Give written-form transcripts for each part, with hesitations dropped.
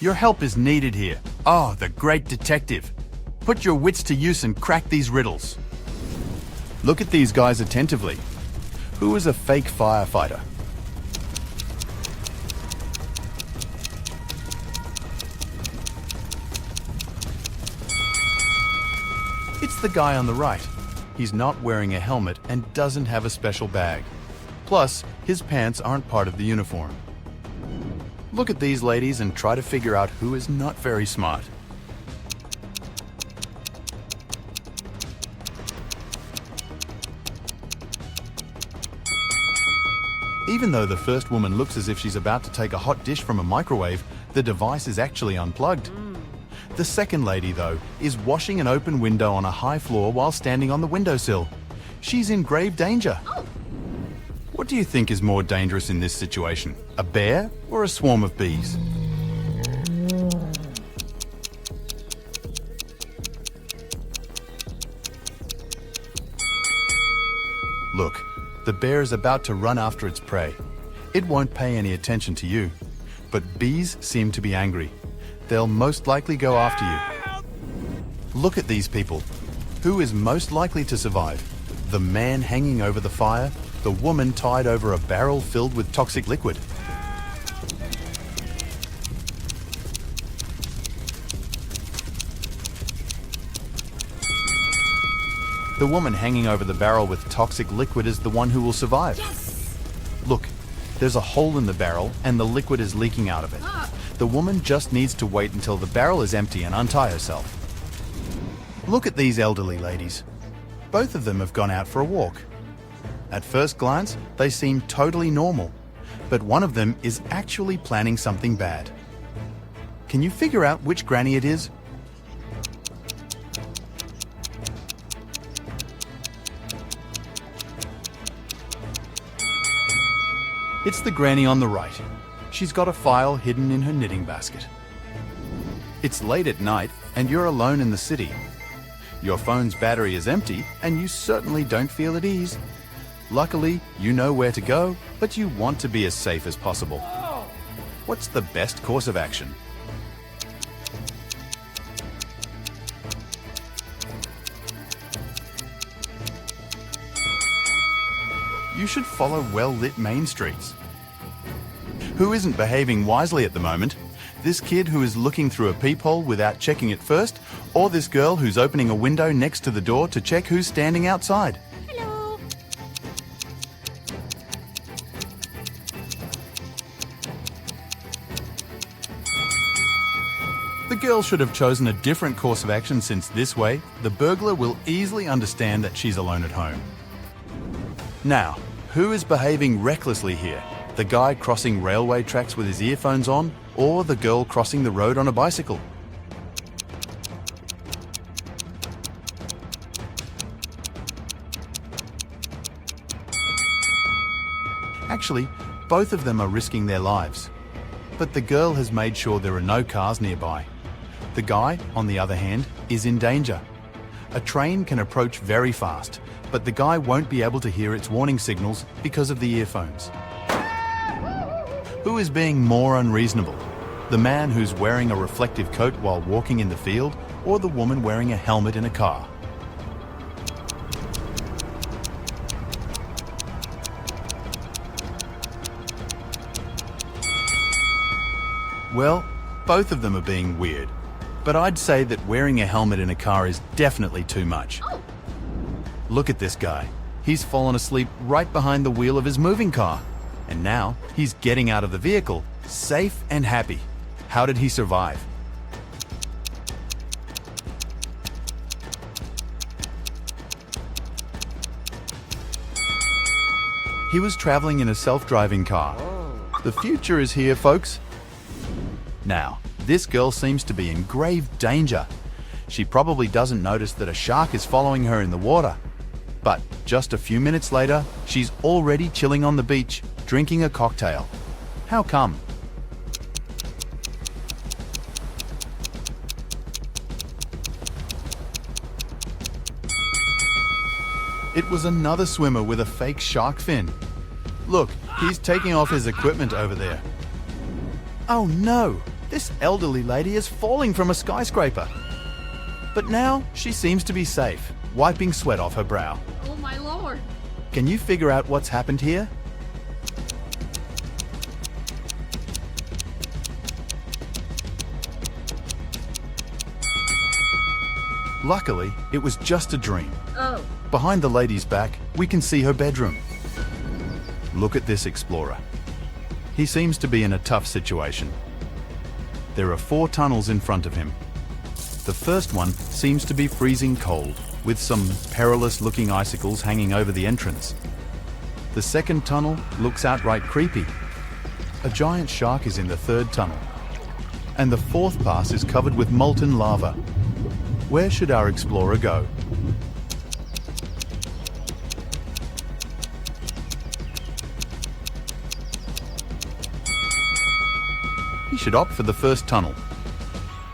Your help is needed here. Oh, the great detective. Put your wits to use and crack these riddles. Look at these guys attentively. Who is a fake firefighter? It's the guy on the right. He's not wearing a helmet and doesn't have a special bag. Plus, his pants aren't part of the uniform. Look at these ladies and try to figure out who is not very smart. Even though the first woman looks as if she's about to take a hot dish from a microwave, the device is actually unplugged. The second lady, though, is washing an open window on a high floor while standing on the windowsill. She's in grave danger. What do you think is more dangerous in this situation? A bear or a swarm of bees? Look, the bear is about to run after its prey. It won't pay any attention to you. But bees seem to be angry. They'll most likely go after you. Look at these people. Who is most likely to survive? The man hanging over the fire, the woman tied over a barrel filled with toxic liquid. The woman hanging over the barrel with toxic liquid is the one who will survive. Yes! Look, there's a hole in the barrel and the liquid is leaking out of it. The woman just needs to wait until the barrel is empty and untie herself. Look at these elderly ladies. Both of them have gone out for a walk. At first glance, they seem totally normal, but one of them is actually planning something bad. Can you figure out which granny it is? It's the granny on the right. She's got a file hidden in her knitting basket. It's late at night and you're alone in the city. Your phone's battery is empty and you certainly don't feel at ease. Luckily, you know where to go, but you want to be as safe as possible. What's the best course of action? You should follow well-lit main streets. Who isn't behaving wisely at the moment? This kid who is looking through a peephole without checking it first, or this girl who's opening a window next to the door to check who's standing outside? Hello. The girl should have chosen a different course of action, since this way, the burglar will easily understand that she's alone at home. Now, who is behaving recklessly here? The guy crossing railway tracks with his earphones on, or the girl crossing the road on a bicycle? Actually, both of them are risking their lives. But the girl has made sure there are no cars nearby. The guy, on the other hand, is in danger. A train can approach very fast, but the guy won't be able to hear its warning signals because of the earphones. Who is being more unreasonable? The man who's wearing a reflective coat while walking in the field, or the woman wearing a helmet in a car? Well, both of them are being weird, but I'd say that wearing a helmet in a car is definitely too much. Look at this guy. He's fallen asleep right behind the wheel of his moving car. And now he's getting out of the vehicle, safe and happy. How did he survive? He was traveling in a self-driving car. The future is here, folks. Now, this girl seems to be in grave danger. She probably doesn't notice that a shark is following her in the water. But just a few minutes later, she's already chilling on the beach, drinking a cocktail. How come? It was another swimmer with a fake shark fin. Look, he's taking off his equipment over there. Oh no! This elderly lady is falling from a skyscraper. But now she seems to be safe, wiping sweat off her brow. Oh my lord. Can you figure out what's happened here? Luckily, it was just a dream. Oh. Behind the lady's back, we can see her bedroom. Look at this explorer. He seems to be in a tough situation. There are 4 tunnels in front of him. The first one seems to be freezing cold, with some perilous-looking icicles hanging over the entrance. The second tunnel looks outright creepy. A giant shark is in the third tunnel. And the fourth pass is covered with molten lava. Where should our explorer go? He should opt for the first tunnel.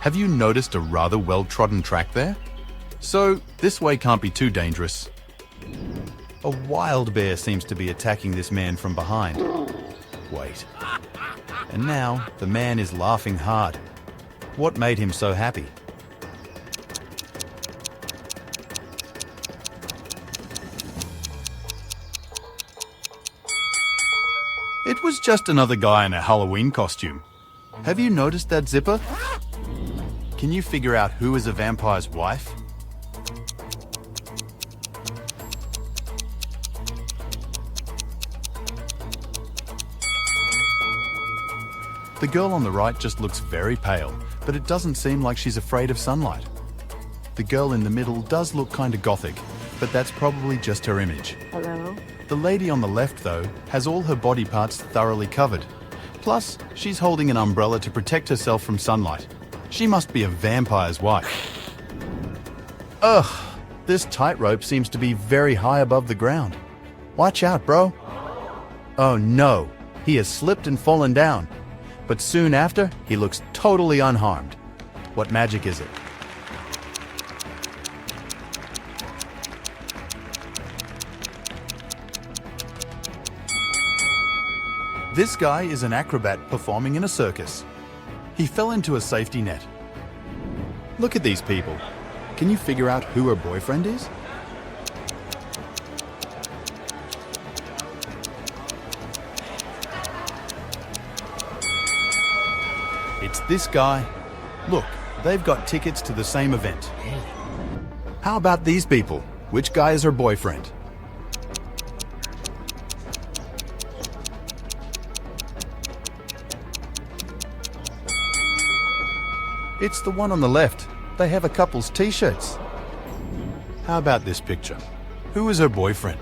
Have you noticed a rather well-trodden track there? So, this way can't be too dangerous. A wild bear seems to be attacking this man from behind. Wait. And now, the man is laughing hard. What made him so happy? It was just another guy in a Halloween costume. Have you noticed that zipper? Can you figure out who is a vampire's wife? The girl on the right just looks very pale, but it doesn't seem like she's afraid of sunlight. The girl in the middle does look kinda gothic, but that's probably just her image. Hello? The lady on the left, though, has all her body parts thoroughly covered. Plus, she's holding an umbrella to protect herself from sunlight. She must be a vampire's wife. Ugh, this tightrope seems to be very high above the ground. Watch out, bro. Oh no, he has slipped and fallen down. But soon after, he looks totally unharmed. What magic is it? This guy is an acrobat performing in a circus. He fell into a safety net. Look at these people. Can you figure out who her boyfriend is? It's this guy. Look, they've got tickets to the same event. How about these people? Which guy is her boyfriend? It's the one on the left. They have a couple's t-shirts. How about this picture? Who is her boyfriend?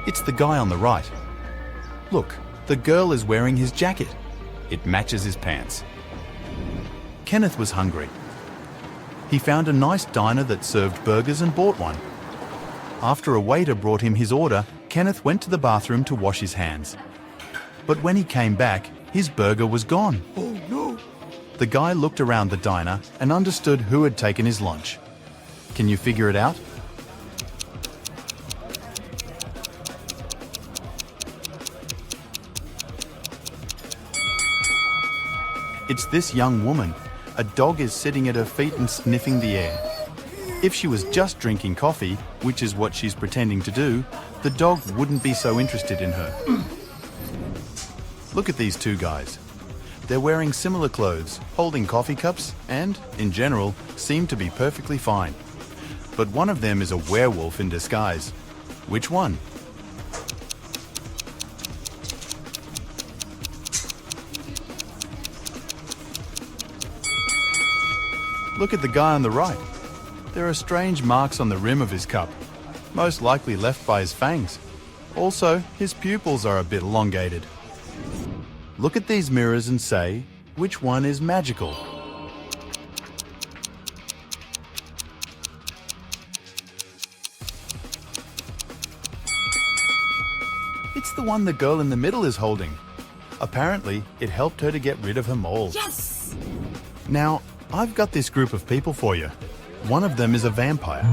It's the guy on the right. Look, the girl is wearing his jacket. It matches his pants. Kenneth was hungry. He found a nice diner that served burgers and bought one. After a waiter brought him his order, Kenneth went to the bathroom to wash his hands. But when he came back, his burger was gone. Oh no! The guy looked around the diner and understood who had taken his lunch. Can you figure it out? It's this young woman. A dog is sitting at her feet and sniffing the air. If she was just drinking coffee, which is what she's pretending to do, the dog wouldn't be so interested in her. Look at these two guys. They're wearing similar clothes, holding coffee cups, and, in general, seem to be perfectly fine. But one of them is a werewolf in disguise. Which one? Look at the guy on the right. There are strange marks on the rim of his cup, most likely left by his fangs. Also, his pupils are a bit elongated. Look at these mirrors and say, which one is magical? It's the one the girl in the middle is holding. Apparently, it helped her to get rid of her mole. Yes! Now, I've got this group of people for you. One of them is a vampire.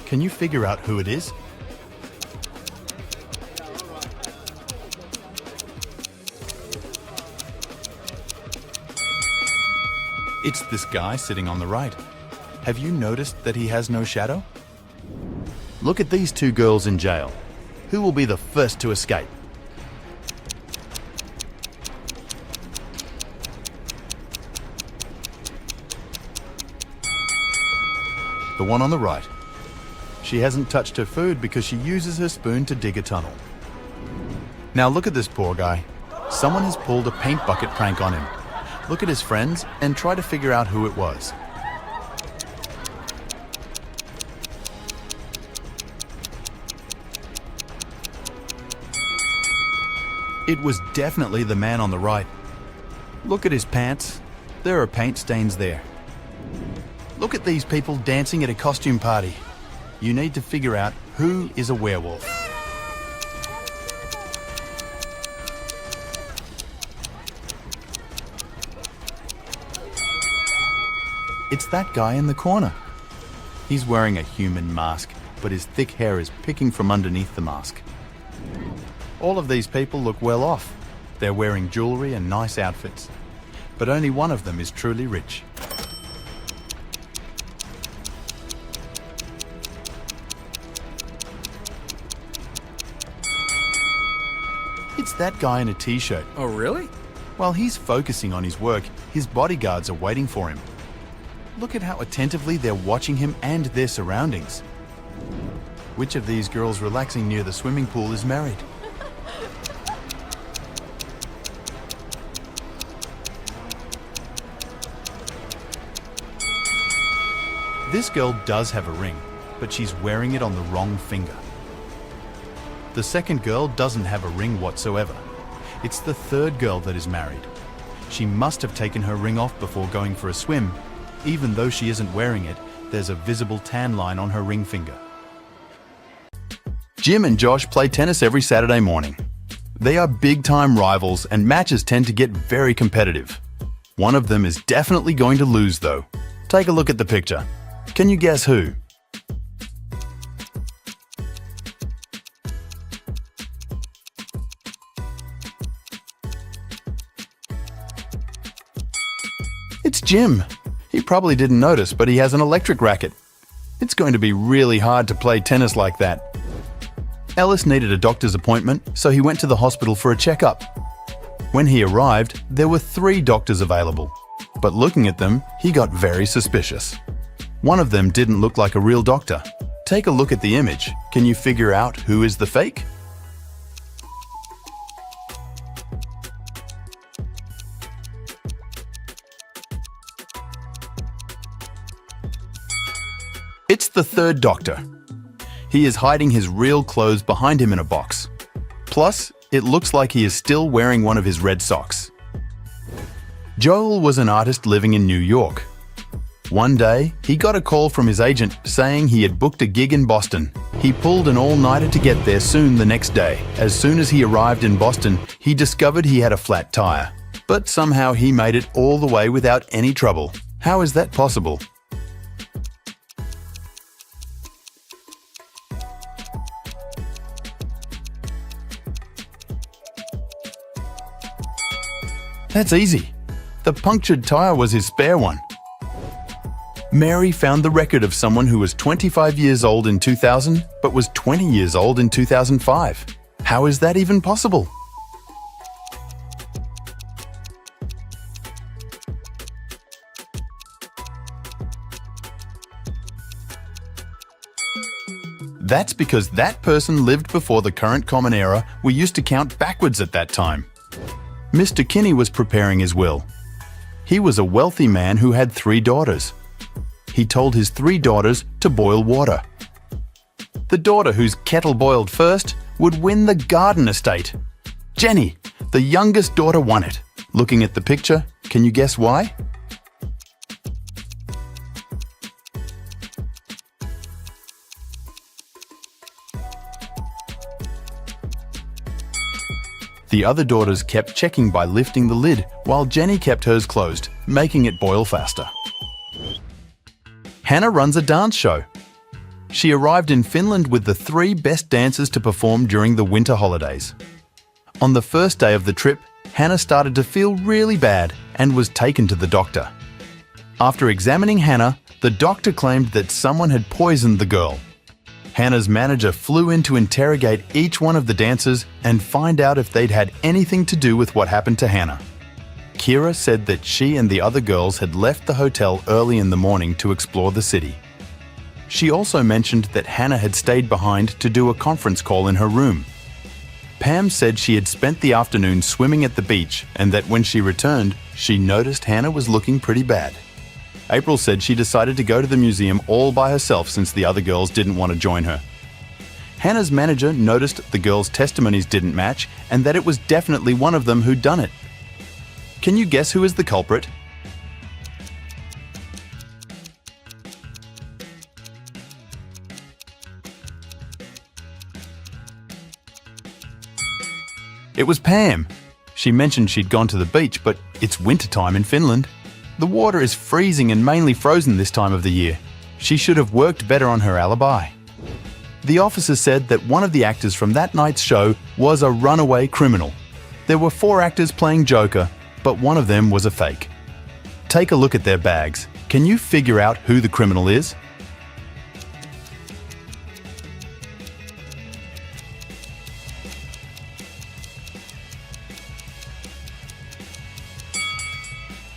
Can you figure out who it is? It's this guy sitting on the right. Have you noticed that he has no shadow? Look at these two girls in jail. Who will be the first to escape? The one on the right. She hasn't touched her food because she uses her spoon to dig a tunnel. Now look at this poor guy. Someone has pulled a paint bucket prank on him. Look at his friends and try to figure out who it was. It was definitely the man on the right. Look at his pants. There are paint stains there. Look at these people dancing at a costume party. You need to figure out who is a werewolf. It's that guy in the corner. He's wearing a human mask, but his thick hair is picking from underneath the mask. All of these people look well off. They're wearing jewelry and nice outfits. But only one of them is truly rich. It's that guy in a t-shirt. Oh, really? While he's focusing on his work, his bodyguards are waiting for him. Look at how attentively they're watching him and their surroundings. Which of these girls relaxing near the swimming pool is married? This girl does have a ring, but she's wearing it on the wrong finger. The second girl doesn't have a ring whatsoever. It's the third girl that is married. She must have taken her ring off before going for a swim. Even though she isn't wearing it, there's a visible tan line on her ring finger. Jim and Josh play tennis every Saturday morning. They are big-time rivals and matches tend to get very competitive. One of them is definitely going to lose though. Take a look at the picture. Can you guess who? It's Jim. He probably didn't notice, but he has an electric racket. It's going to be really hard to play tennis like that. Ellis needed a doctor's appointment, so he went to the hospital for a checkup. When he arrived, there were 3 doctors available. But looking at them, he got very suspicious. One of them didn't look like a real doctor. Take a look at the image. Can you figure out who is the fake? It's the third doctor. He is hiding his real clothes behind him in a box. Plus, it looks like he is still wearing one of his red socks. Joel was an artist living in New York. One day, he got a call from his agent saying he had booked a gig in Boston. He pulled an all-nighter to get there soon the next day. As soon as he arrived in Boston, he discovered he had a flat tire. But somehow he made it all the way without any trouble. How is that possible? That's easy. The punctured tire was his spare one. Mary found the record of someone who was 25 years old in 2000, but was 20 years old in 2005. How is that even possible? That's because that person lived before the current common era. We used to count backwards at that time. Mr. Kinney was preparing his will. He was a wealthy man who had 3 daughters. He told his 3 daughters to boil water. The daughter whose kettle boiled first would win the garden estate. Jenny, the youngest daughter, won it. Looking at the picture, can you guess why? The other daughters kept checking by lifting the lid, while Jenny kept hers closed, making it boil faster. Hannah runs a dance show. She arrived in Finland with the 3 best dancers to perform during the winter holidays. On the first day of the trip, Hannah started to feel really bad and was taken to the doctor. After examining Hannah, the doctor claimed that someone had poisoned the girl. Hannah's manager flew in to interrogate each one of the dancers and find out if they'd had anything to do with what happened to Hannah. Kira said that she and the other girls had left the hotel early in the morning to explore the city. She also mentioned that Hannah had stayed behind to do a conference call in her room. Pam said she had spent the afternoon swimming at the beach and that when she returned, she noticed Hannah was looking pretty bad. April said she decided to go to the museum all by herself since the other girls didn't want to join her. Hannah's manager noticed the girls' testimonies didn't match and that it was definitely one of them who'd done it. Can you guess who is the culprit? It was Pam. She mentioned she'd gone to the beach, but it's wintertime in Finland. The water is freezing and mainly frozen this time of the year. She should have worked better on her alibi. The officer said that one of the actors from that night's show was a runaway criminal. There were 4 actors playing Joker, but one of them was a fake. Take a look at their bags. Can you figure out who the criminal is?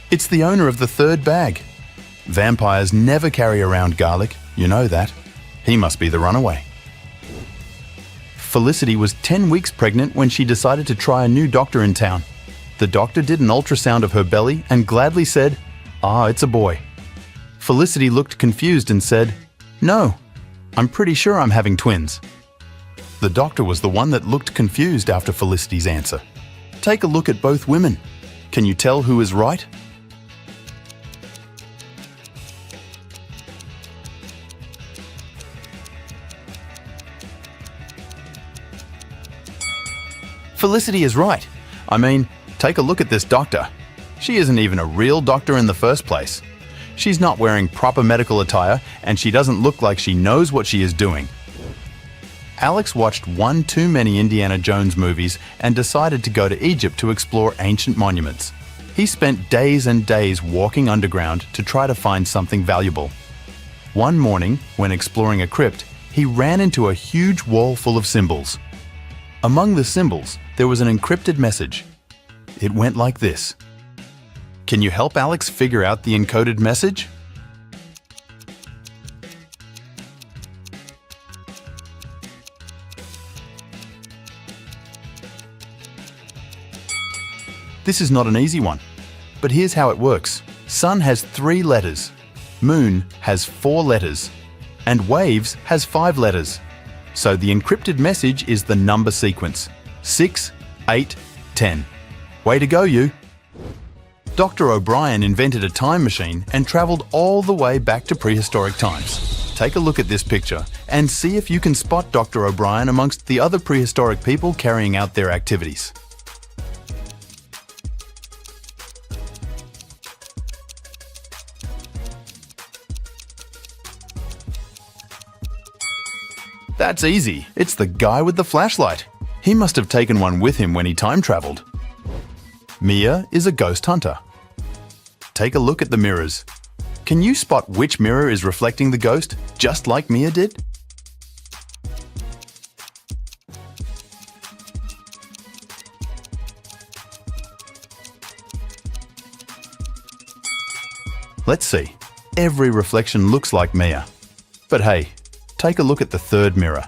It's the owner of the 3rd bag. Vampires never carry around garlic, you know that. He must be the runaway. Felicity was 10 weeks pregnant when she decided to try a new doctor in town. The doctor did an ultrasound of her belly and gladly said, "Ah, it's a boy." Felicity looked confused and said, "No, I'm pretty sure I'm having twins." The doctor was the one that looked confused after Felicity's answer. Take a look at both women. Can you tell who is right? Felicity is right. I mean, take a look at this doctor. She isn't even a real doctor in the first place. She's not wearing proper medical attire and she doesn't look like she knows what she is doing. Alex watched one too many Indiana Jones movies and decided to go to Egypt to explore ancient monuments. He spent days and days walking underground to try to find something valuable. One morning, when exploring a crypt, he ran into a huge wall full of symbols. Among the symbols, there was an encrypted message. It went like this. Can you help Alex figure out the encoded message? This is not an easy one, but here's how it works. Sun has 3 letters, Moon has 4 letters, and Waves has 5 letters. So the encrypted message is the number sequence, 6, 8, 10. Way to go, you! Dr. O'Brien invented a time machine and travelled all the way back to prehistoric times. Take a look at this picture and see if you can spot Dr. O'Brien amongst the other prehistoric people carrying out their activities. That's easy. It's the guy with the flashlight. He must have taken one with him when he time travelled. Mia is a ghost hunter. Take a look at the mirrors. Can you spot which mirror is reflecting the ghost, just like Mia did? Let's see. Every reflection looks like Mia. But hey, take a look at the 3rd mirror.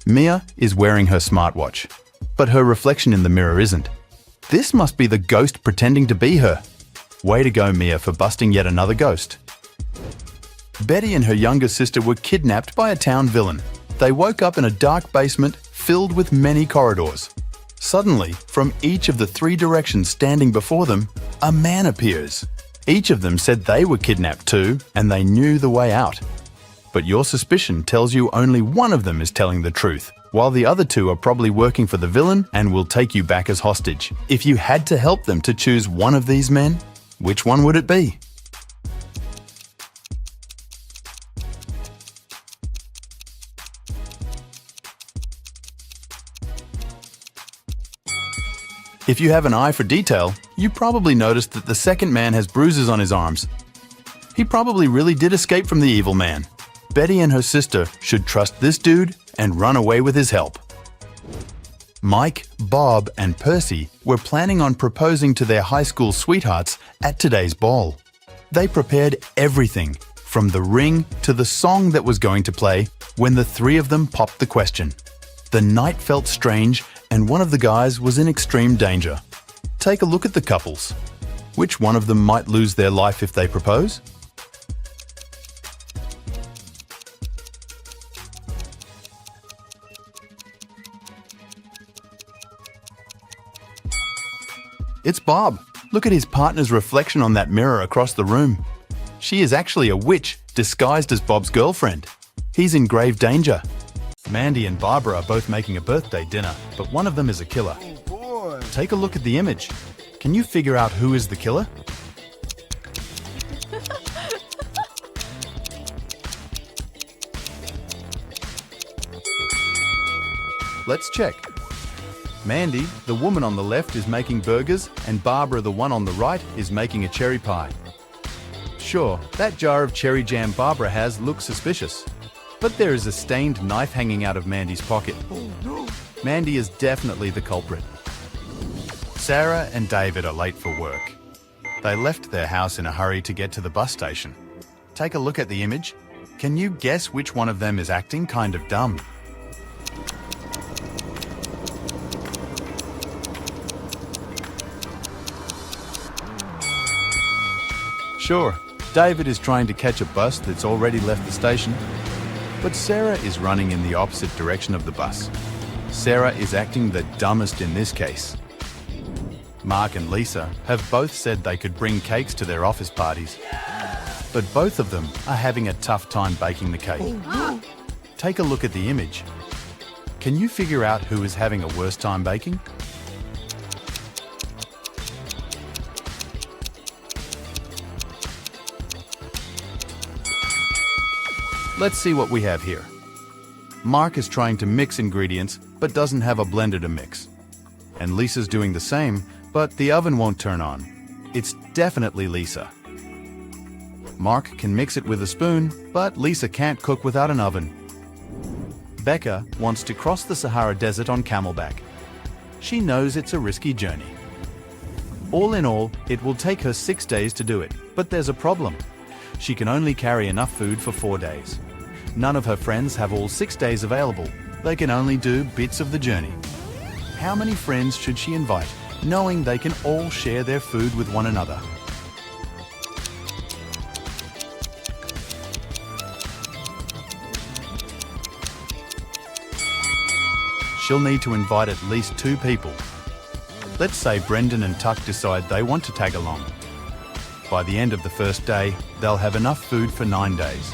Mia is wearing her smartwatch, but her reflection in the mirror isn't. This must be the ghost pretending to be her. Way to go, Mia, for busting yet another ghost. Betty and her younger sister were kidnapped by a town villain. They woke up in a dark basement filled with many corridors. Suddenly, from each of the 3 directions standing before them, a man appears. Each of them said they were kidnapped too, and they knew the way out. But your suspicion tells you only one of them is telling the truth, while the other 2 are probably working for the villain and will take you back as hostage. If you had to help them to choose one of these men, which one would it be? If you have an eye for detail, you probably noticed that the second man has bruises on his arms. He probably really did escape from the evil man. Betty and her sister should trust this dude and run away with his help. Mike, Bob, and Percy were planning on proposing to their high school sweethearts at today's ball. They prepared everything, from the ring to the song that was going to play, when the three of them popped the question. The night felt strange, and one of the guys was in extreme danger. Take a look at the couples. Which one of them might lose their life if they propose? It's Bob. Look at his partner's reflection on that mirror across the room. She is actually a witch disguised as Bob's girlfriend. He's in grave danger. Mandy and Barbara are both making a birthday dinner, but one of them is a killer. Take a look at the image. Can you figure out who is the killer? Let's check. Mandy, the woman on the left, is making burgers, and Barbara, the one on the right, is making a cherry pie. Sure, that jar of cherry jam Barbara has looks suspicious, but there is a stained knife hanging out of Mandy's pocket. Oh, no. Mandy is definitely the culprit. Sarah and David are late for work. They left their house in a hurry to get to the bus station. Take a look at the image. Can you guess which one of them is acting kind of dumb? Sure, David is trying to catch a bus that's already left the station, but Sarah is running in the opposite direction of the bus. Sarah is acting the dumbest in this case. Mark and Lisa have both said they could bring cakes to their office parties, but both of them are having a tough time baking the cake. Take a look at the image. Can you figure out who is having a worse time baking? Let's see what we have here. Mark is trying to mix ingredients, but doesn't have a blender to mix. And Lisa's doing the same, but the oven won't turn on. It's definitely Lisa. Mark can mix it with a spoon, but Lisa can't cook without an oven. Becca wants to cross the Sahara Desert on camelback. She knows it's a risky journey. All in all, it will take her 6 days to do it, but there's a problem. She can only carry enough food for 4 days. None of her friends have all 6 days available. They can only do bits of the journey. How many friends should she invite, knowing they can all share their food with one another? She'll need to invite at least 2 people. Let's say Brendan and Tuck decide they want to tag along. By the end of the first day, they'll have enough food for 9 days.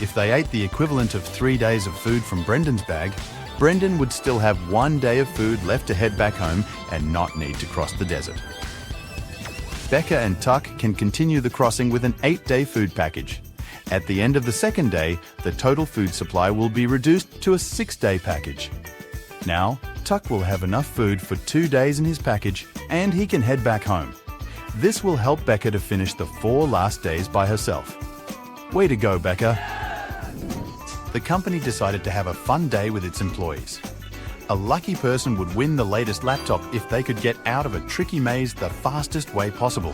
If they ate the equivalent of 3 days of food from Brendan's bag, Brendan would still have 1 day of food left to head back home and not need to cross the desert. Becca and Tuck can continue the crossing with an 8-day food package. At the end of the second day, the total food supply will be reduced to a 6-day package. Now, Tuck will have enough food for 2 days in his package, and he can head back home. This will help Becca to finish the 4 last days by herself. Way to go, Becca! The company decided to have a fun day with its employees. A lucky person would win the latest laptop if they could get out of a tricky maze the fastest way possible.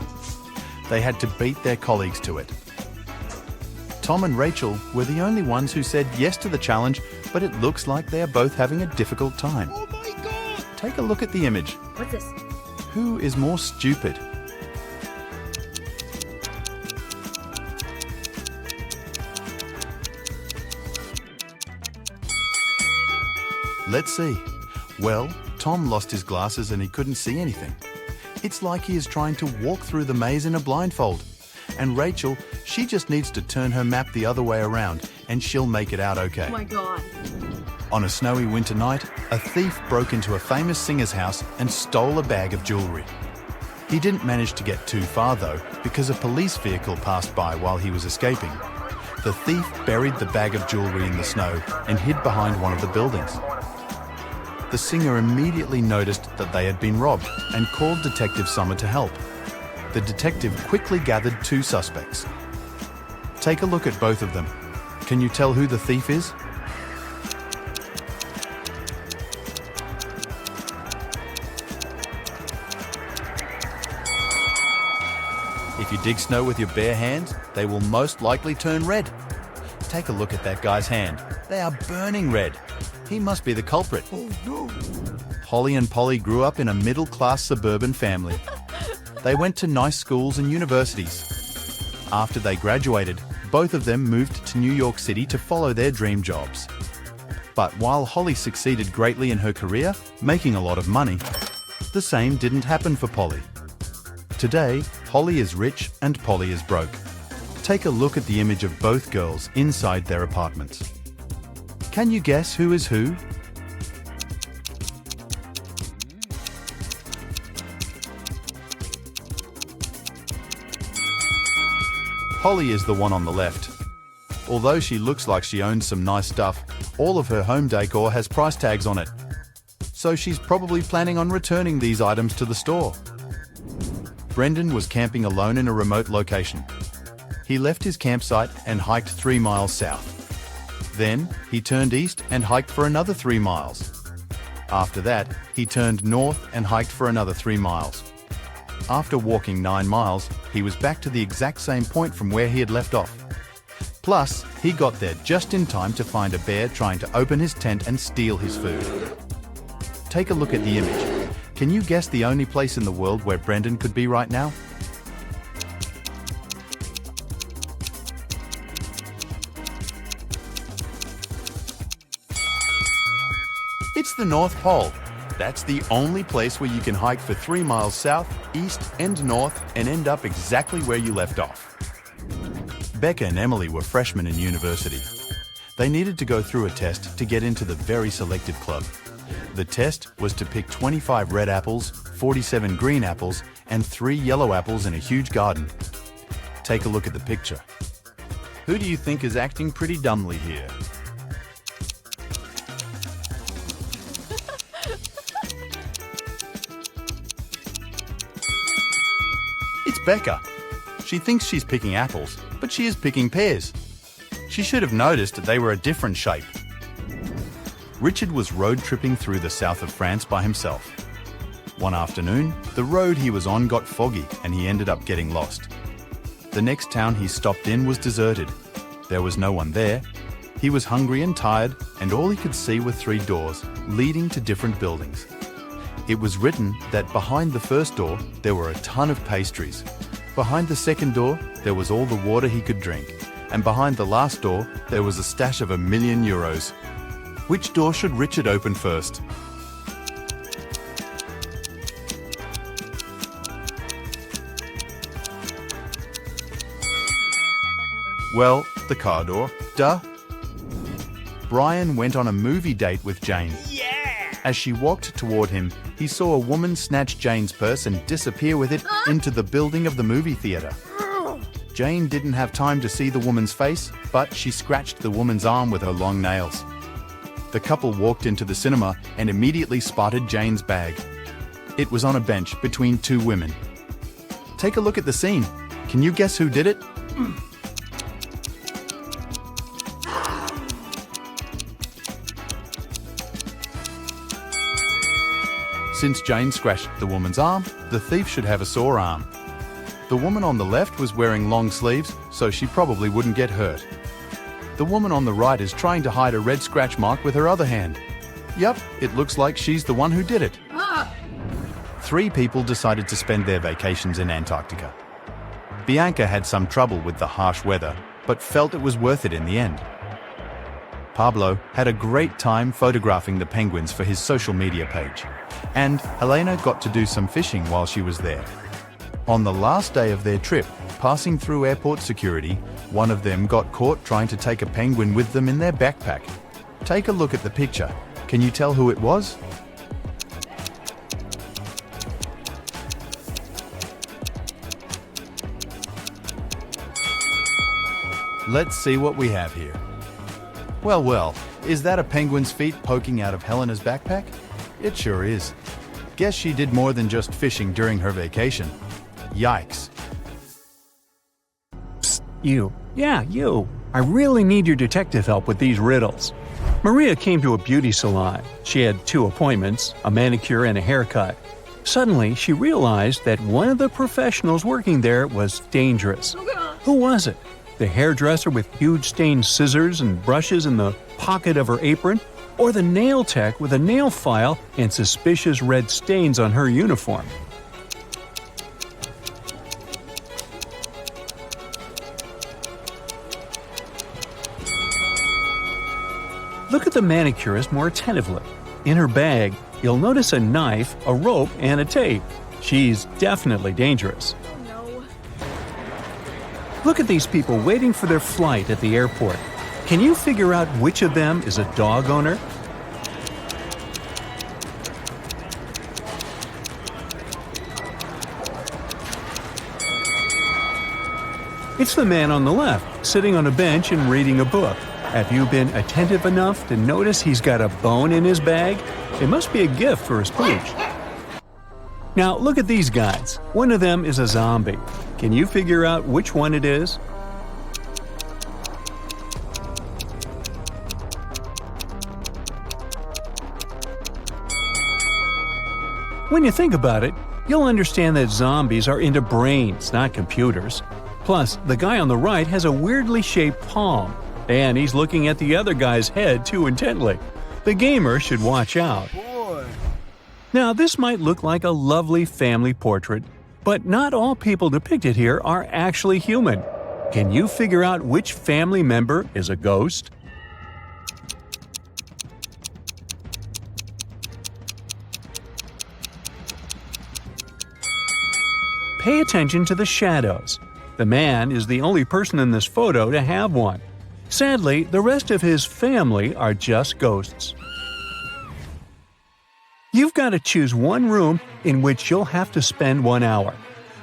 They had to beat their colleagues to it. Tom and Rachel were the only ones who said yes to the challenge, but it looks like they are both having a difficult time. Oh my God! Take a look at the image. What's this? Who is more stupid? Let's see. Well, Tom lost his glasses and he couldn't see anything. It's like he is trying to walk through the maze in a blindfold. And Rachel, she just needs to turn her map the other way around and she'll make it out okay. Oh my God. On a snowy winter night, a thief broke into a famous singer's house and stole a bag of jewellery. He didn't manage to get too far though, because a police vehicle passed by while he was escaping. The thief buried the bag of jewellery in the snow and hid behind one of the buildings. The singer immediately noticed that they had been robbed and called Detective Summer to help. The detective quickly gathered 2 suspects. Take a look at both of them. Can you tell who the thief is? If you dig snow with your bare hands, they will most likely turn red. Take a look at that guy's hand. They are burning red. He must be the culprit. Oh no! Holly and Polly grew up in a middle-class suburban family. They went to nice schools and universities. After they graduated, both of them moved to New York City to follow their dream jobs. But while Holly succeeded greatly in her career, making a lot of money, the same didn't happen for Polly. Today, Holly is rich and Polly is broke. Take a look at the image of both girls inside their apartments. Can you guess who is who? Holly is the one on the left. Although she looks like she owns some nice stuff, all of her home decor has price tags on it. So she's probably planning on returning these items to the store. Brendan was camping alone in a remote location. He left his campsite and hiked 3 miles south. Then, he turned east and hiked for another 3 miles. After that, he turned north and hiked for another 3 miles. After walking 9 miles, he was back to the exact same point from where he had left off. Plus, he got there just in time to find a bear trying to open his tent and steal his food. Take a look at the image. Can you guess the only place in the world where Brendan could be right now? It's the North Pole. That's the only place where you can hike for 3 miles south, east, and north and end up exactly where you left off. Becca and Emily were freshmen in university. They needed to go through a test to get into the very selective club. The test was to pick 25 red apples, 47 green apples, and 3 yellow apples in a huge garden. Take a look at the picture. Who do you think is acting pretty dumbly here? It's Becca. She thinks she's picking apples, but she is picking pears. She should have noticed that they were a different shape. Richard was road tripping through the south of France by himself. One afternoon, the road he was on got foggy and he ended up getting lost. The next town he stopped in was deserted. There was no one there. He was hungry and tired, and all he could see were 3 doors leading to different buildings. It was written that behind the first door there were a ton of pastries. Behind the second door there was all the water he could drink, and behind the last door there was a stash of €1,000,000. Which door should Richard open first? Well, the car door. Duh. Brian went on a movie date with Jane. Yeah! As she walked toward him, he saw a woman snatch Jane's purse and disappear with it into the building of the movie theater. Jane didn't have time to see the woman's face, but she scratched the woman's arm with her long nails. The couple walked into the cinema and immediately spotted Jane's bag. It was on a bench between 2 women. Take a look at the scene. Can you guess who did it? Since Jane scratched the woman's arm, the thief should have a sore arm. The woman on the left was wearing long sleeves, so she probably wouldn't get hurt. The woman on the right is trying to hide a red scratch mark with her other hand. Yup, it looks like she's the one who did it. 3 people decided to spend their vacations in Antarctica. Bianca had some trouble with the harsh weather, but felt it was worth it in the end. Pablo had a great time photographing the penguins for his social media page, and Helena got to do some fishing while she was there. On the last day of their trip, passing through airport security, one of them got caught trying to take a penguin with them in their backpack. Take a look at the picture. Can you tell who it was? Let's see what we have here. Well, is that a penguin's feet poking out of Helena's backpack? It sure is. Guess she did more than just fishing during her vacation. Yikes. Psst, you. Yeah, you. I really need your detective help with these riddles. Maria came to a beauty salon. She had 2 appointments, a manicure and a haircut. Suddenly, she realized that one of the professionals working there was dangerous. Who was it? The hairdresser with huge stained scissors and brushes in the pocket of her apron? Or the nail tech with a nail file and suspicious red stains on her uniform? Look at the manicurist more attentively. In her bag, you'll notice a knife, a rope, and a tape. She's definitely dangerous. Oh no. Look at these people waiting for their flight at the airport. Can you figure out which of them is a dog owner? It's the man on the left, sitting on a bench and reading a book. Have you been attentive enough to notice he's got a bone in his bag? It must be a gift for his pooch. Now look at these guys. One of them is a zombie. Can you figure out which one it is? When you think about it, you'll understand that zombies are into brains, not computers. Plus, the guy on the right has a weirdly shaped palm. And he's looking at the other guy's head too intently. The gamer should watch out. Now, this might look like a lovely family portrait, but not all people depicted here are actually human. Can you figure out which family member is a ghost? Pay attention to the shadows. The man is the only person in this photo to have one. Sadly, the rest of his family are just ghosts. You've got to choose one room in which you'll have to spend 1 hour.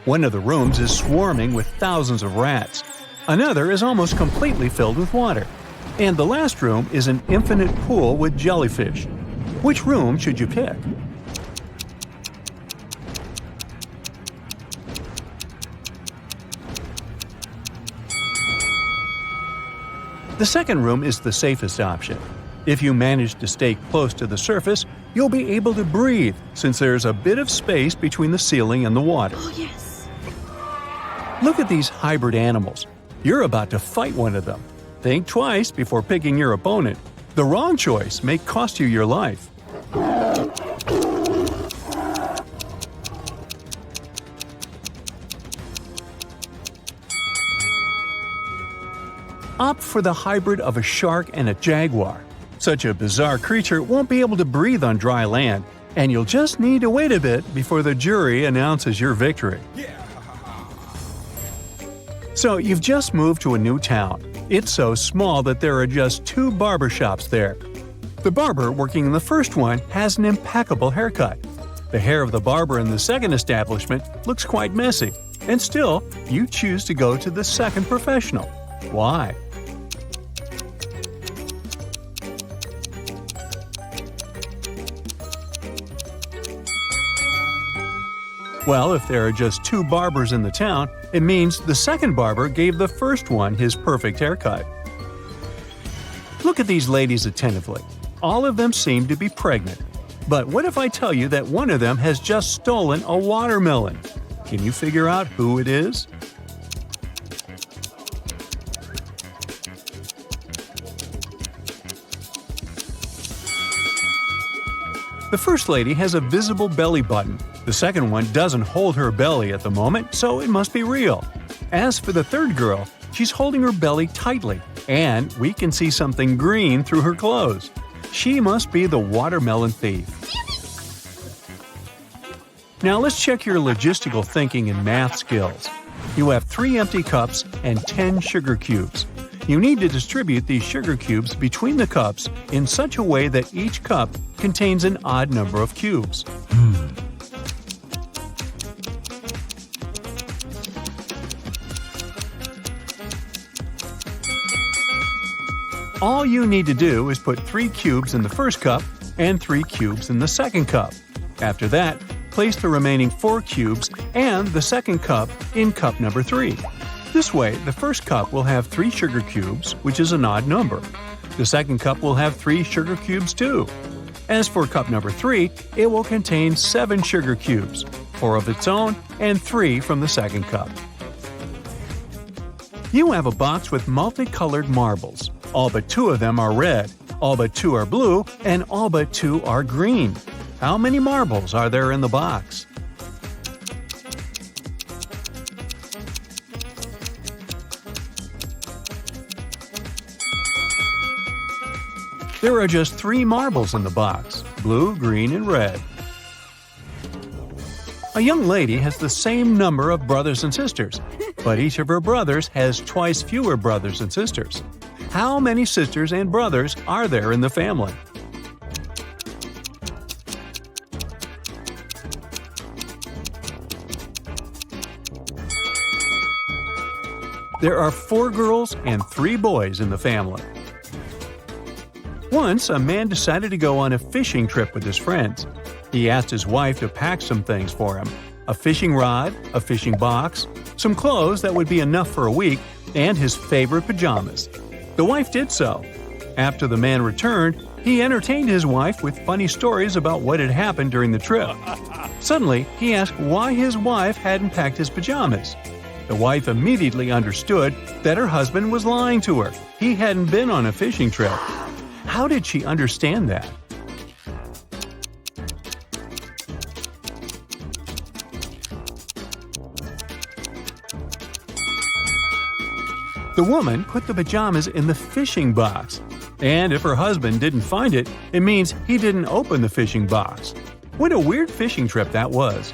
One of the rooms is swarming with thousands of rats. Another is almost completely filled with water. And the last room is an infinite pool with jellyfish. Which room should you pick? The second room is the safest option. If you manage to stay close to the surface, you'll be able to breathe since there's a bit of space between the ceiling and the water. Oh, yes. Look at these hybrid animals. You're about to fight one of them. Think twice before picking your opponent. The wrong choice may cost you your life. Opt for the hybrid of a shark and a jaguar. Such a bizarre creature won't be able to breathe on dry land, and you'll just need to wait a bit before the jury announces your victory. So you've just moved to a new town. It's so small that there are just 2 barber shops there. The barber working in the first one has an impeccable haircut. The hair of the barber in the second establishment looks quite messy, and still, you choose to go to the second professional. Why? Well, if there are just 2 barbers in the town, it means the second barber gave the first one his perfect haircut. Look at these ladies attentively. All of them seem to be pregnant. But what if I tell you that one of them has just stolen a watermelon? Can you figure out who it is? The first lady has a visible belly button. The second one doesn't hold her belly at the moment, so it must be real. As for the third girl, she's holding her belly tightly, and we can see something green through her clothes. She must be the watermelon thief. Now let's check your logistical thinking and math skills. You have 3 empty cups and 10 sugar cubes. You need to distribute these sugar cubes between the cups in such a way that each cup contains an odd number of cubes. All you need to do is put 3 cubes in the first cup and 3 cubes in the second cup. After that, place the remaining 4 cubes and the second cup in cup number 3. This way, the first cup will have 3 sugar cubes, which is an odd number. The second cup will have 3 sugar cubes too. As for cup number 3, it will contain 7 sugar cubes, 4 of its own and 3 from the second cup. You have a box with multicolored marbles. All but 2 of them are red, all but 2 are blue, and all but 2 are green. How many marbles are there in the box? There are just 3 marbles in the box: blue, green, and red. A young lady has the same number of brothers and sisters, but each of her brothers has twice fewer brothers and sisters. How many sisters and brothers are there in the family? There are 4 girls and 3 boys in the family. Once, a man decided to go on a fishing trip with his friends. He asked his wife to pack some things for him: a fishing rod, a fishing box, some clothes that would be enough for a week, and his favorite pajamas. The wife did so. After the man returned, he entertained his wife with funny stories about what had happened during the trip. Suddenly, he asked why his wife hadn't packed his pajamas. The wife immediately understood that her husband was lying to her. He hadn't been on a fishing trip. How did she understand that? The woman put the pajamas in the fishing box. And if her husband didn't find it, it means he didn't open the fishing box. What a weird fishing trip that was.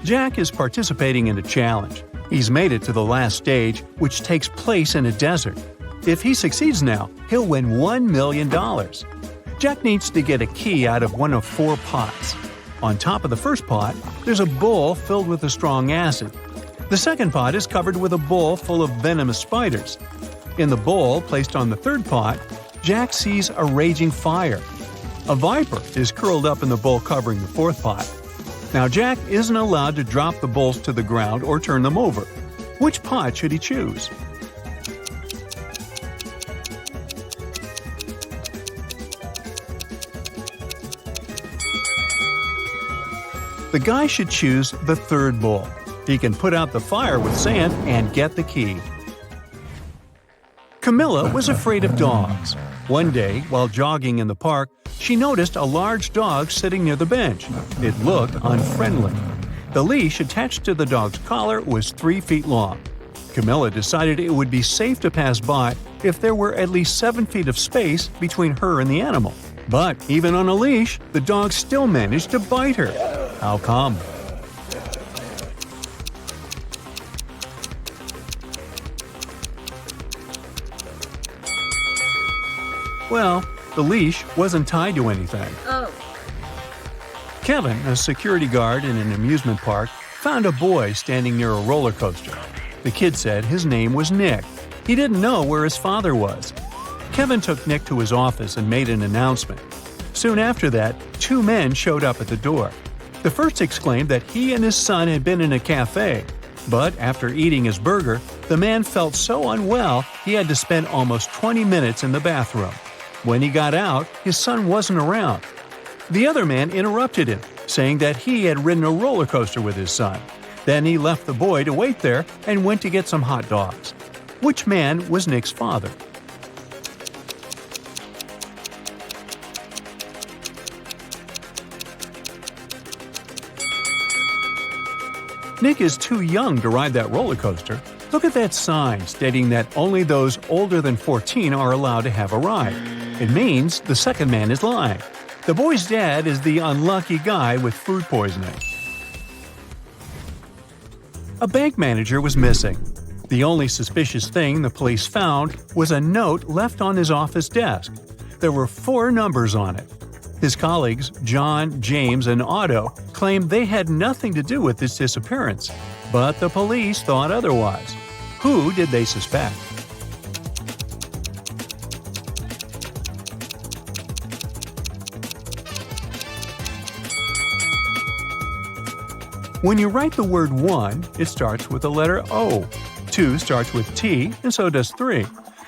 Jack is participating in a challenge. He's made it to the last stage, which takes place in a desert. If he succeeds now, he'll win $1 million. Jack needs to get a key out of one of 4 pots. On top of the first pot, there's a bowl filled with a strong acid. The second pot is covered with a bowl full of venomous spiders. In the bowl placed on the third pot, Jack sees a raging fire. A viper is curled up in the bowl covering the fourth pot. Now Jack isn't allowed to drop the bowls to the ground or turn them over. Which pot should he choose? The guy should choose the third bowl. He can put out the fire with sand and get the key. Camilla was afraid of dogs. One day, while jogging in the park, she noticed a large dog sitting near the bench. It looked unfriendly. The leash attached to the dog's collar was 3 feet long. Camilla decided it would be safe to pass by if there were at least 7 feet of space between her and the animal. But even on a leash, the dog still managed to bite her. How come? Well, the leash wasn't tied to anything. Kevin, a security guard in an amusement park, found a boy standing near a roller coaster. The kid said his name was Nick. He didn't know where his father was. Kevin took Nick to his office and made an announcement. Soon after that, 2 men showed up at the door. The first exclaimed that he and his son had been in a cafe. But after eating his burger, the man felt so unwell he had to spend almost 20 minutes in the bathroom. When he got out, his son wasn't around. The other man interrupted him, saying that he had ridden a roller coaster with his son. Then he left the boy to wait there and went to get some hot dogs. Which man was Nick's father? Nick is too young to ride that roller coaster. Look at that sign stating that only those older than 14 are allowed to have a ride. It means the second man is lying. The boy's dad is the unlucky guy with food poisoning. A bank manager was missing. The only suspicious thing the police found was a note left on his office desk. There were 4 numbers on it. His colleagues, John, James, and Otto, claimed they had nothing to do with this disappearance, but the police thought otherwise. Who did they suspect? When you write the word 1, it starts with the letter O. 2 starts with T, and so does 3.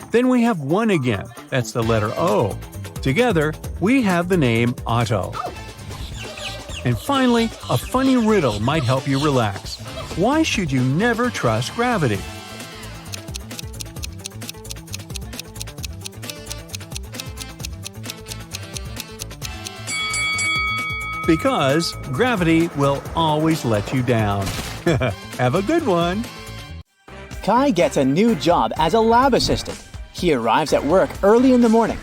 Then we have 1 again. That's the letter O. Together, we have the name Otto. And finally, a funny riddle might help you relax. Why should you never trust gravity? Because gravity will always let you down. Have a good one! Kai gets a new job as a lab assistant. He arrives at work early in the morning.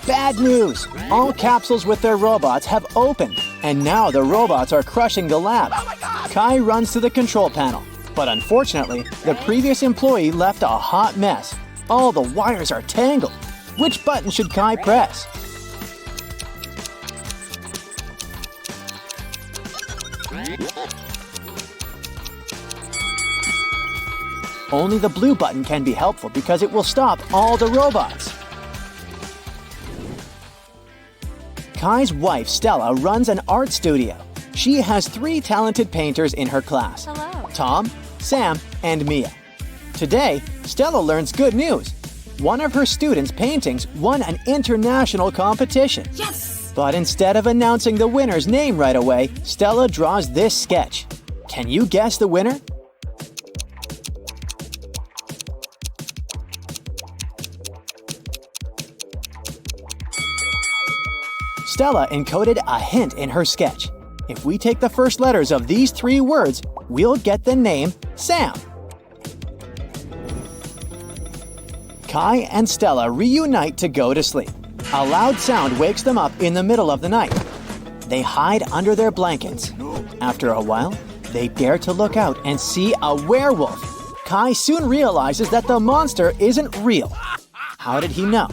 Bad news! All capsules with their robots have opened, and now the robots are crushing the lab. Kai runs to the control panel, but unfortunately, the previous employee left a hot mess. All the wires are tangled. Which button should Kai press? Only the blue button can be helpful because it will stop all the robots. Kai's wife, Stella, runs an art studio. She has 3 talented painters in her class. Hello. Tom, Sam, and Mia. Today, Stella learns good news. One of her students' paintings won an international competition. Yes! But instead of announcing the winner's name right away, Stella draws this sketch. Can you guess the winner? Stella encoded a hint in her sketch. If we take the first letters of these 3 words, we'll get the name Sam. Kai and Stella reunite to go to sleep. A loud sound wakes them up in the middle of the night. They hide under their blankets. After a while, they dare to look out and see a werewolf. Kai soon realizes that the monster isn't real. How did he know?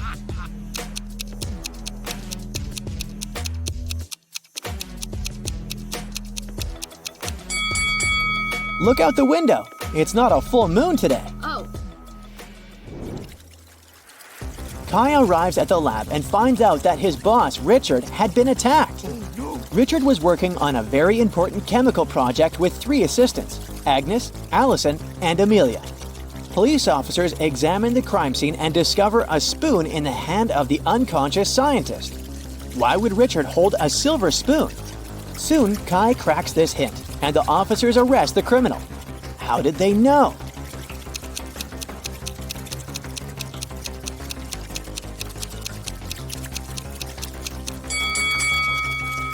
Look out the window. It's not a full moon today. Oh. Kai arrives at the lab and finds out that his boss, Richard, had been attacked. Richard was working on a very important chemical project with 3 assistants, Agnes, Allison, and Amelia. Police officers examine the crime scene and discover a spoon in the hand of the unconscious scientist. Why would Richard hold a silver spoon? Soon, Kai cracks this hint, and the officers arrest the criminal. How did they know?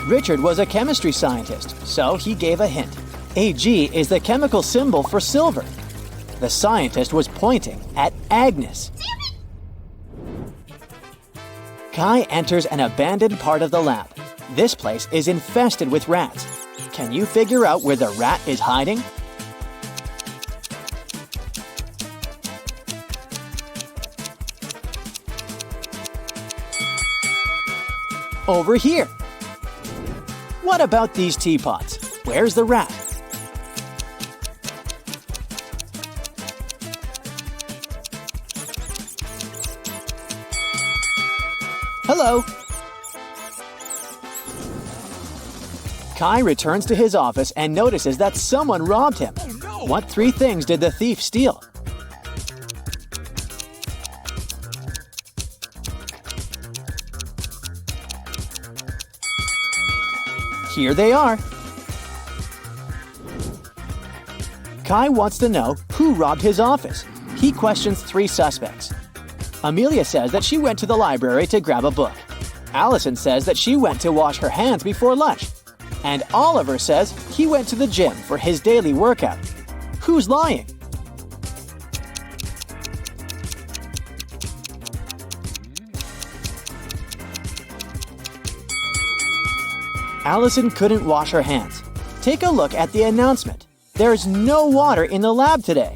Richard was a chemistry scientist, so he gave a hint. Ag is the chemical symbol for silver. The scientist was pointing at Agnes. Kai enters an abandoned part of the lab. This place is infested with rats. Can you figure out where the rat is hiding? Over here. What about these teapots? Where's the rat? Hello. Kai returns to his office and notices that someone robbed him. Oh, no. What 3 things did the thief steal? Here they are. Kai wants to know who robbed his office. He questions 3 suspects. Amelia says that she went to the library to grab a book. Allison says that she went to wash her hands before lunch. And Oliver says he went to the gym for his daily workout. Who's lying? Allison couldn't wash her hands. Take a look at the announcement. There's no water in the lab today.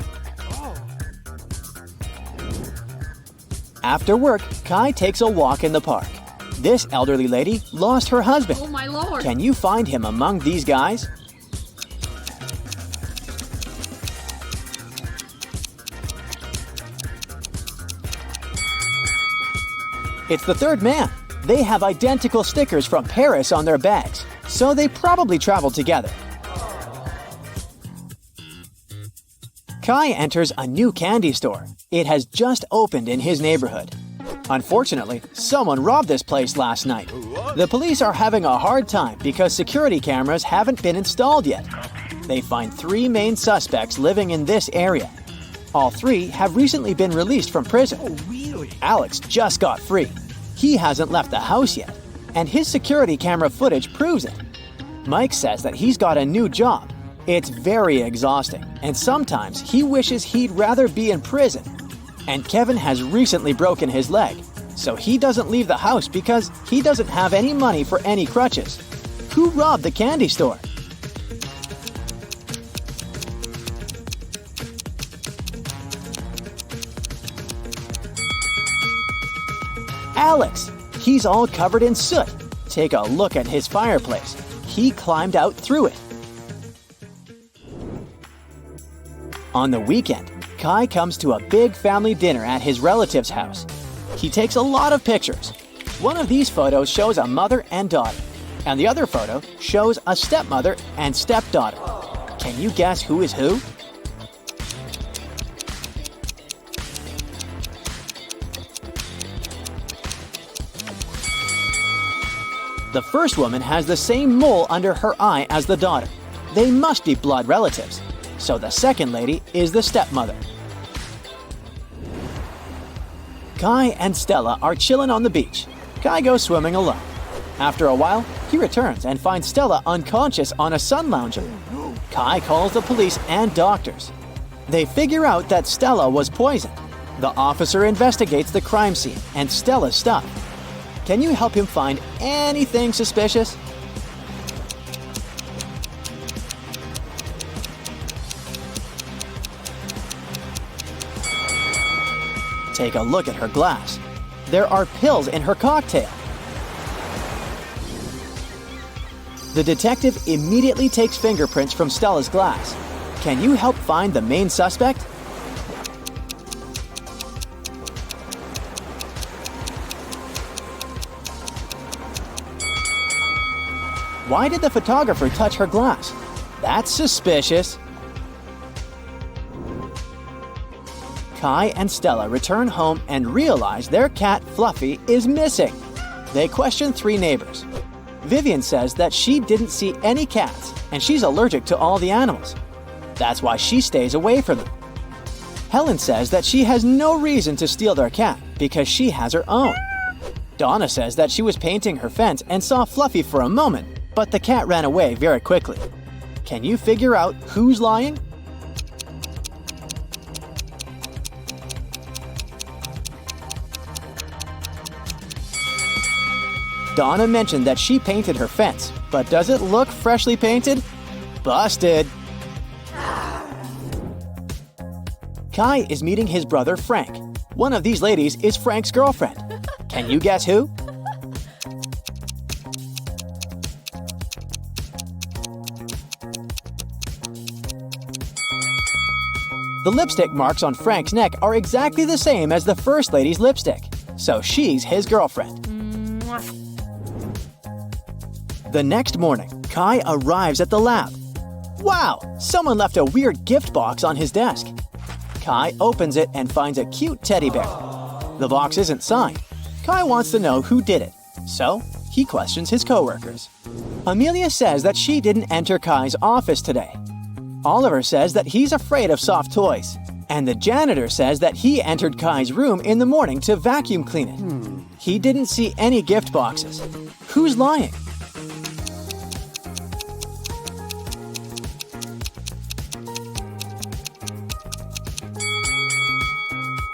After work, Kai takes a walk in the park. This elderly lady lost her husband. Oh my lord. Can you find him among these guys? It's the 3rd man. They have identical stickers from Paris on their bags, so they probably traveled together. Kai enters a new candy store. It has just opened in his neighborhood. Unfortunately, someone robbed this place last night. The police are having a hard time because security cameras haven't been installed yet. They find 3 main suspects living in this area. All 3 have recently been released from prison. Alex just got free. He hasn't left the house yet, and his security camera footage proves it. Mike says that he's got a new job. It's very exhausting, and sometimes he wishes he'd rather be in prison. And Kevin has recently broken his leg, so he doesn't leave the house because he doesn't have any money for any crutches. Who robbed the candy store? Alex! He's all covered in soot. Take a look at his fireplace. He climbed out through it. On the weekend, Kai comes to a big family dinner at his relative's house. He takes a lot of pictures. One of these photos shows a mother and daughter, and the other photo shows a stepmother and stepdaughter. Can you guess who is who? The first woman has the same mole under her eye as the daughter. They must be blood relatives. So the second lady is the stepmother. Kai and Stella are chilling on the beach. Kai goes swimming alone. After a while, he returns and finds Stella unconscious on a sun lounger. Kai calls the police and doctors. They figure out that Stella was poisoned. The officer investigates the crime scene and Stella's stuff. Can you help him find anything suspicious? Take a look at her glass. There are pills in her cocktail. The detective immediately takes fingerprints from Stella's glass. Can you help find the main suspect? Why did the photographer touch her glass? That's suspicious. Kai and Stella return home and realize their cat Fluffy is missing. They question 3 neighbors. Vivian says that she didn't see any cats and she's allergic to all the animals. That's why she stays away from them. Helen says that she has no reason to steal their cat because she has her own. Donna says that she was painting her fence and saw Fluffy for a moment, but the cat ran away very quickly. Can you figure out who's lying? Donna mentioned that she painted her fence, but does it look freshly painted? Busted! Kai is meeting his brother Frank. One of these ladies is Frank's girlfriend. Can you guess who? The lipstick marks on Frank's neck are exactly the same as the first lady's lipstick, so she's his girlfriend. The next morning, Kai arrives at the lab. Wow! Someone left a weird gift box on his desk. Kai opens it and finds a cute teddy bear. The box isn't signed. Kai wants to know who did it, so he questions his coworkers. Amelia says that she didn't enter Kai's office today. Oliver says that he's afraid of soft toys. And the janitor says that he entered Kai's room in the morning to vacuum clean it. He didn't see any gift boxes. Who's lying?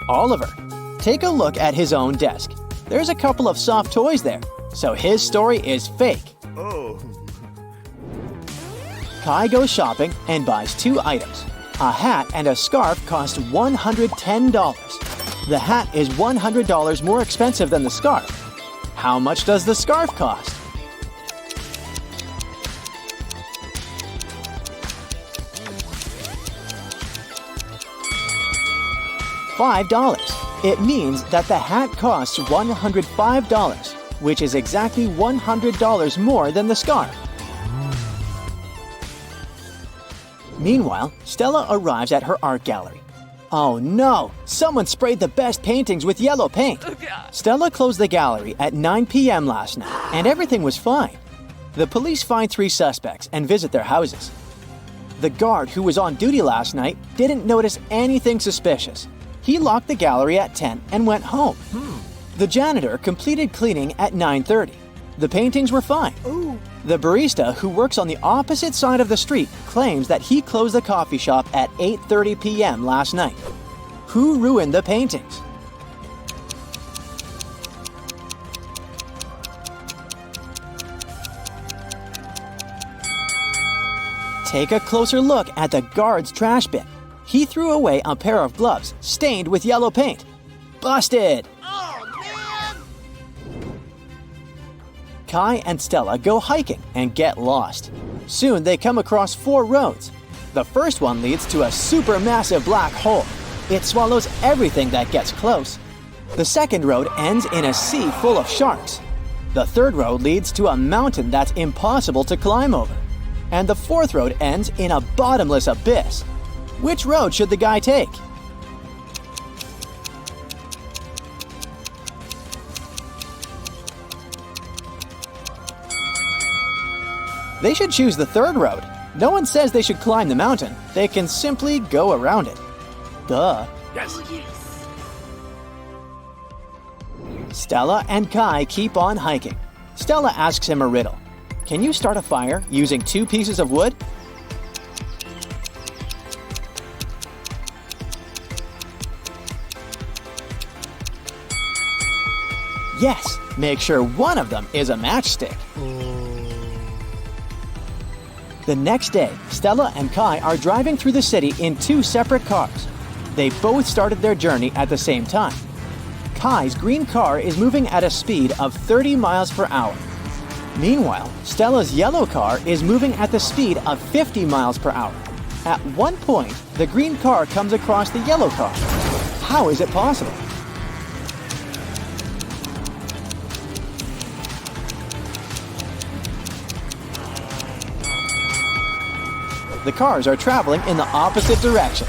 Oliver. Take a look at his own desk. There's a couple of soft toys there, so his story is fake. Kai goes shopping and buys 2 items. A hat and a scarf cost $110. The hat is $100 more expensive than the scarf. How much does the scarf cost? $5. It means that the hat costs $105, which is exactly $100 more than the scarf. Meanwhile, Stella arrives at her art gallery. Oh no! Someone sprayed the best paintings with yellow paint! Stella closed the gallery at 9 p.m. last night, and everything was fine. The police find 3 suspects and visit their houses. The guard who was on duty last night didn't notice anything suspicious. He locked the gallery at 10 and went home. The janitor completed cleaning at 9:30. The paintings were fine. The barista who works on the opposite side of the street claims that he closed the coffee shop at 8:30 p.m. last night. Who ruined the paintings? Take a closer look at the guard's trash bin. He threw away a pair of gloves stained with yellow paint. Busted! Kai and Stella go hiking and get lost. Soon they come across 4 roads. The first one leads to a supermassive black hole. It swallows everything that gets close. The second road ends in a sea full of sharks. The third road leads to a mountain that's impossible to climb over. And the fourth road ends in a bottomless abyss. Which road should the guy take? They should choose the third road. No one says they should climb the mountain. They can simply go around it. Duh. Yes. Stella and Kai keep on hiking. Stella asks him a riddle. Can you start a fire using 2 pieces of wood? Yes, make sure one of them is a matchstick. The next day, Stella and Kai are driving through the city in 2 separate cars. They both started their journey at the same time. Kai's green car is moving at a speed of 30 miles per hour. Meanwhile, Stella's yellow car is moving at the speed of 50 miles per hour. At one point, the green car comes across the yellow car. How is it possible? The cars are traveling in the opposite direction.